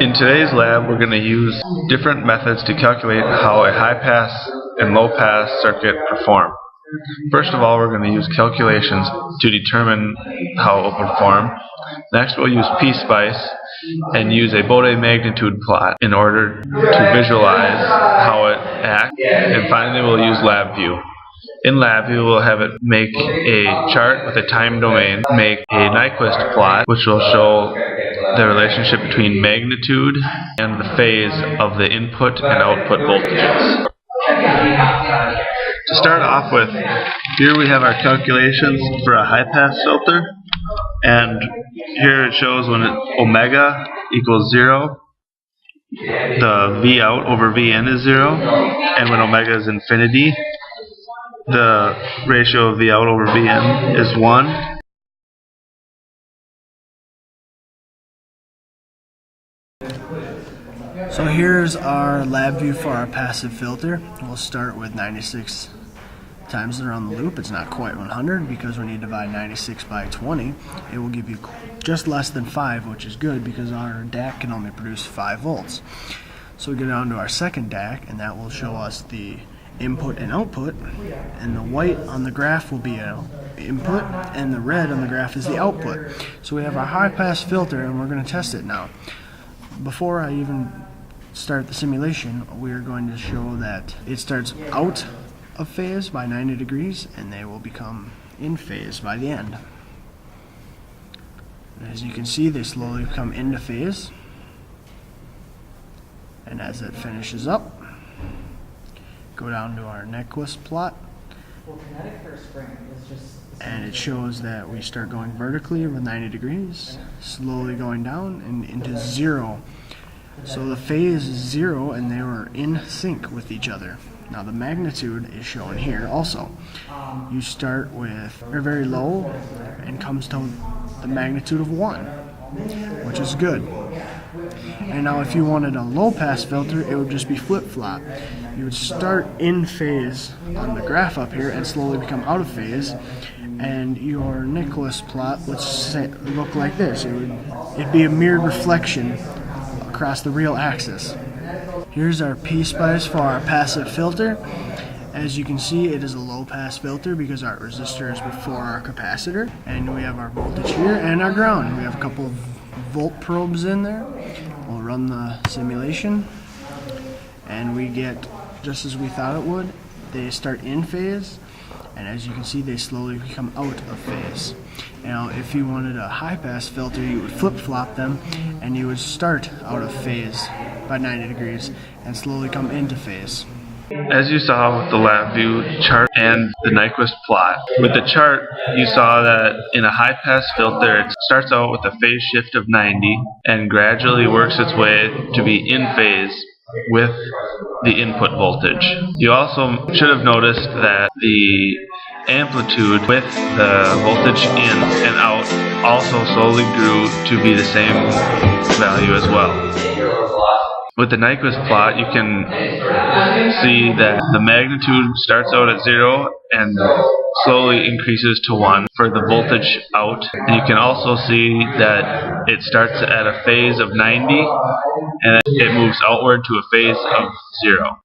In today's lab, we're going to use different methods to calculate how a high-pass and low-pass circuit perform. First of all, we're going to use calculations to determine how it will perform. Next, we'll use PSpice and use a Bode magnitude plot in order to visualize how it acts. And finally, we'll use LabVIEW. In LabVIEW, we'll have it make a chart with a time domain, make a Nyquist plot, which will show the relationship between magnitude and the phase of the input and output voltages. To start off with, here we have our calculations for a high-pass filter, and here it shows when omega equals 0, the V out over Vin is 0, and when omega is infinity, the ratio of V out over Vin is 1. So here's our LabVIEW for our passive filter. We'll start with 96 times around the loop. It's not quite 100 because when you divide 96 by 20, it will give you just less than 5, which is good because our DAC can only produce 5 volts. So we go down to our second DAC, and that will show us the input and output, and the white on the graph will be an input and the red on the graph is the output. So we have our high pass filter, and we're going to test it now. Before I even start the simulation, we are going to show that it starts out of phase by 90 degrees and they will become in phase by the end. And as you can see, they slowly come into phase, and as it finishes up, go down to our Nyquist plot, and it shows that we start going vertically with 90 degrees, slowly going down and into 0. So the phase is 0 and they were in sync with each other. Now the magnitude is shown here also. You start with very low and comes to the magnitude of 1, which is good. And now if you wanted a low pass filter, it would just be flip-flop. You would start in phase on the graph up here and slowly become out of phase, and your Nyquist plot would look like this. It'd be a mirrored reflection across the real axis. Here's our PSpice for our passive filter. As you can see, it is a low pass filter because our resistor is before our capacitor, and we have our voltage here and our ground. We have a couple of volt probes in there. We'll run the simulation, and we get just as we thought it would. They start in phase, and as you can see, they slowly become out of phase. Now, if you wanted a high-pass filter, you would flip-flop them, and you would start out of phase by 90 degrees and slowly come into phase. As you saw with the LabVIEW chart and the Nyquist plot, with the chart you saw that in a high-pass filter it starts out with a phase shift of 90 and gradually works its way to be in phase with the input voltage. You also should have noticed that the amplitude with the voltage in and out also slowly grew to be the same value as well. With the Nyquist plot, you can see that the magnitude starts out at 0 and slowly increases to 1 for the voltage out. And you can also see that it starts at a phase of 90 and it moves outward to a phase of 0.